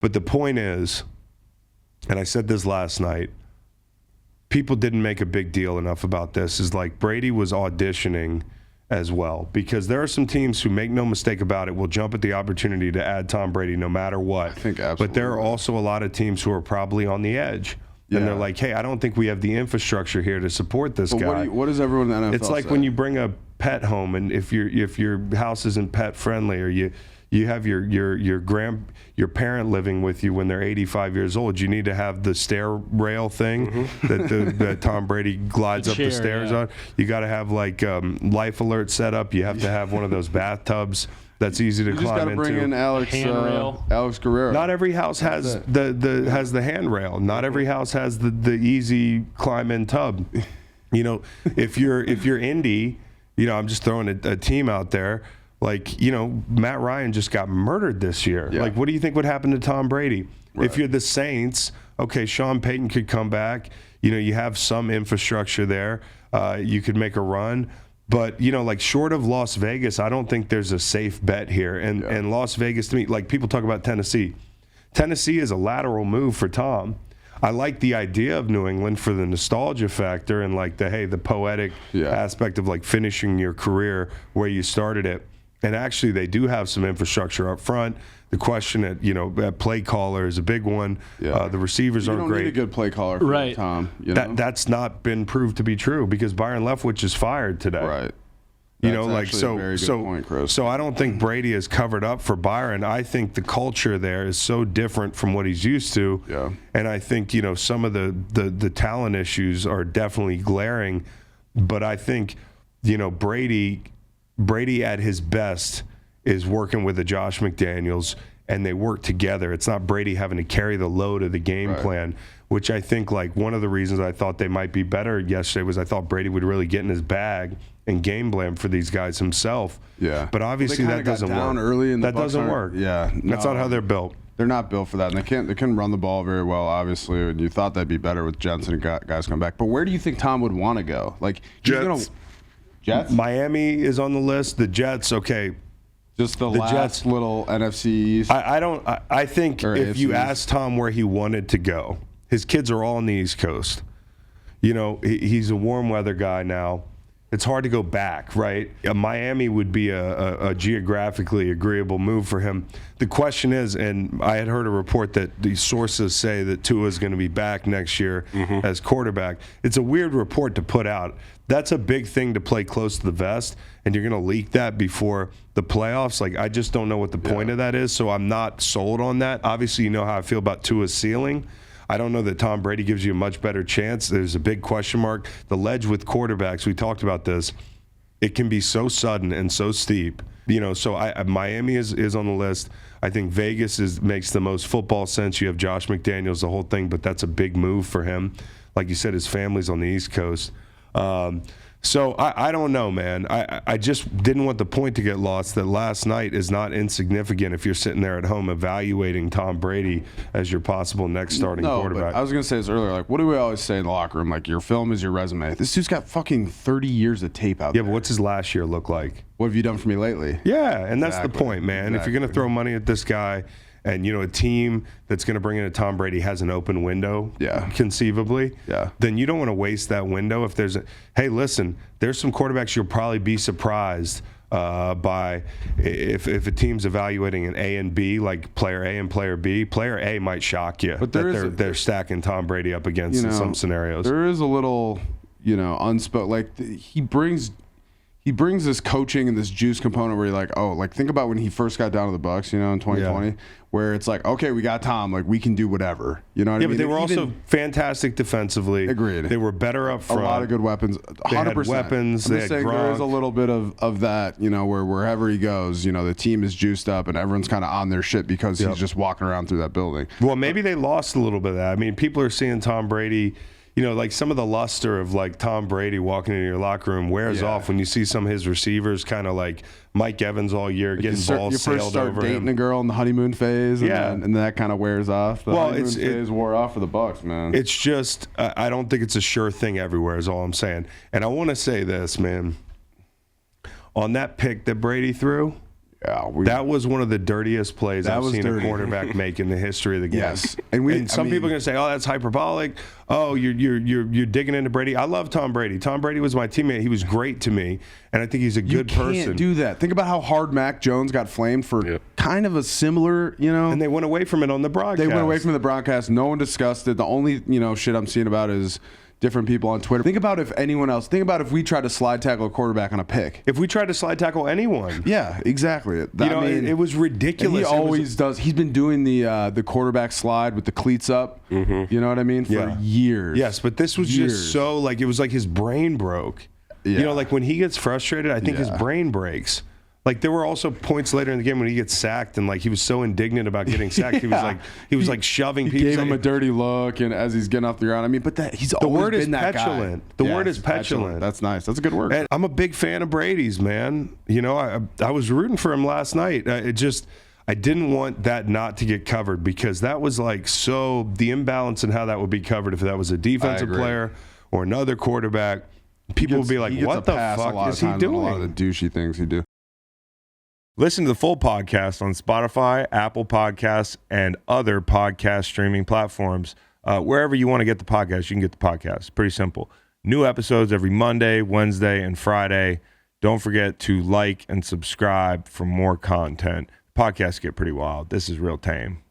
But the point is, and I said this last night, people didn't make a big deal enough about this, is like Brady was auditioning as well, because there are some teams who, make no mistake about it, will jump at the opportunity to add Tom Brady no matter what. I think absolutely. But there are also a lot of teams who are probably on the edge. And they're like, hey, I don't think we have the infrastructure here to support this guy. What does everyone in the NFL It's like say? when you bring a pet home, and if your house isn't pet friendly, or you have your parent living with you when they're 85 years old, you need to have the stair rail thing that Tom Brady glides up the stairs on. You got to have like life alert set up. You have to have one of those bathtubs that's easy to climb into. You just got to bring in Alex Guerrero. Not every house has the handrail. Not every house has the easy climb in tub. You know, if you're Indy, you know, I'm just throwing a team out there. Like, you know, Matt Ryan just got murdered this year. Yeah. Like, what do you think would happen to Tom Brady? Right. If you're the Saints, okay, Sean Payton could come back. You know, you have some infrastructure there. You could make a run. But, you know, like, short of Las Vegas, I don't think there's a safe bet here. And Las Vegas, to me, like, people talk about Tennessee. Tennessee is a lateral move for Tom. I like the idea of New England for the nostalgia factor and, like, the poetic aspect of, like, finishing your career where you started it. And actually, they do have some infrastructure up front. The question at play caller is a big one. Yeah. The receivers aren't great. You don't need a good play caller for Tom. You know? That's not been proved to be true, because Byron Leftwich is fired today. Right. You know, like, a very good point, Chris. So I don't think Brady has covered up for Byron. I think the culture there is so different from what he's used to. Yeah. And I think, you know, some of the talent issues are definitely glaring. But I think, you know, Brady at his best is working with a Josh McDaniels, and they work together. It's not Brady having to carry the load of the game plan, which I think, like, one of the reasons I thought they might be better yesterday was I thought Brady would really get in his bag and game plan for these guys himself. Yeah. But obviously that doesn't work. Early and that doesn't work. Yeah. That's not how they're built. They're not built for that, and they couldn't run the ball very well, obviously, and you thought that'd be better with Jensen and guys come back. But where do you think Tom would want to go? Like, Jets. Miami is on the list. The Jets, okay. Just the last Jets, little NFC East. I think if you ask Tom where he wanted to go, his kids are all on the East Coast. You know, he's a warm weather guy now. It's hard to go back, right? Miami would be a geographically agreeable move for him. The question is, and I had heard a report that the sources say that Tua is going to be back next year as quarterback. It's a weird report to put out. That's a big thing to play close to the vest, and you're going to leak that before the playoffs. Like, I just don't know what the point of that is, so I'm not sold on that. Obviously, you know how I feel about Tua's ceiling. I don't know that Tom Brady gives you a much better chance. There's a big question mark. The ledge with quarterbacks, we talked about this, it can be so sudden and so steep. You know, so Miami is on the list. I think Vegas makes the most football sense. You have Josh McDaniels, the whole thing, but that's a big move for him. Like you said, his family's on the East Coast. So I don't know, man. I just didn't want the point to get lost that last night is not insignificant if you're sitting there at home evaluating Tom Brady as your possible next starting quarterback. But I was going to say this earlier. Like, what do we always say in the locker room? Like, your film is your resume. This dude's got fucking 30 years of tape out there. Yeah, but what's his last year look like? What have you done for me lately? Yeah, and that's the point, man. If you're going to throw money at this guy, and, you know, a team that's going to bring in a Tom Brady has an open window, conceively, then you don't want to waste that window. If there's hey, listen, there's some quarterbacks you'll probably be surprised by if a team's evaluating an A and B, like player A and player B. Player A might shock you, but they're stacking Tom Brady up against in some scenarios. There is a little, you know, unspoken, like he brings this coaching and this juice component where you're like, oh, like think about when he first got down to the Bucs, you know, in 2020, where it's like, okay, we got Tom, like we can do whatever. You know what I mean? But they were also fantastic defensively. Agreed. They were better up front. A lot of good weapons. 100%. They had weapons. I'm just saying there is a little bit of that, you know, where wherever he goes, you know, the team is juiced up and everyone's kind of on their shit because he's just walking around through that building. Well, maybe they lost a little bit of that. I mean, people are seeing Tom Brady. You know, like some of the luster of like Tom Brady walking into your locker room wears off when you see some of his receivers kind of like Mike Evans all year getting balls sailed over him. You first start dating a girl in the honeymoon phase, and then that kind of wears off. The honeymoon phase wore off for the Bucs, man. It's just, I don't think it's a sure thing everywhere is all I'm saying. And I want to say this, man. On that pick that Brady threw, Yeah, that was one of the dirtiest plays I've seen a quarterback make in the history of the game. Yes, and some people are going to say, "Oh, that's hyperbolic." Oh, you're digging into Brady. I love Tom Brady. Tom Brady was my teammate. He was great to me, and I think he's a good person. You can't do that. Think about how hard Mac Jones got flamed for kind of a similar, And they went away from it on the broadcast. They went away from the broadcast. No one discussed it. The only shit I'm seeing about is different people on Twitter. Think about if anyone else. Think about if we tried to slide tackle a quarterback on a pick. If we tried to slide tackle anyone. Yeah, exactly. It was ridiculous. He always does. He's been doing the quarterback slide with the cleats up. Mm-hmm. You know what I mean? For years. Yes, but this was just so it was like his brain broke. Yeah. Like when he gets frustrated, I think his brain breaks. Like there were also points later in the game when he gets sacked and he was so indignant about getting sacked. He was shoving people. He gave him a dirty look and as he's getting off the ground. I mean, but he's always been that petulant. Guy. The word is petulant. That's nice. That's a good word. And I'm a big fan of Brady's, man. I was rooting for him last night. I didn't want that not to get covered because that was the imbalance in how that would be covered if that was a defensive player or another quarterback. People would be like, "What the fuck is he doing?" A lot of the douchey things he do. Listen to the full podcast on Spotify, Apple Podcasts, and other podcast streaming platforms. Wherever you want to get the podcast, you can get the podcast. Pretty simple. New episodes every Monday, Wednesday, and Friday. Don't forget to like and subscribe for more content. Podcasts get pretty wild. This is real tame.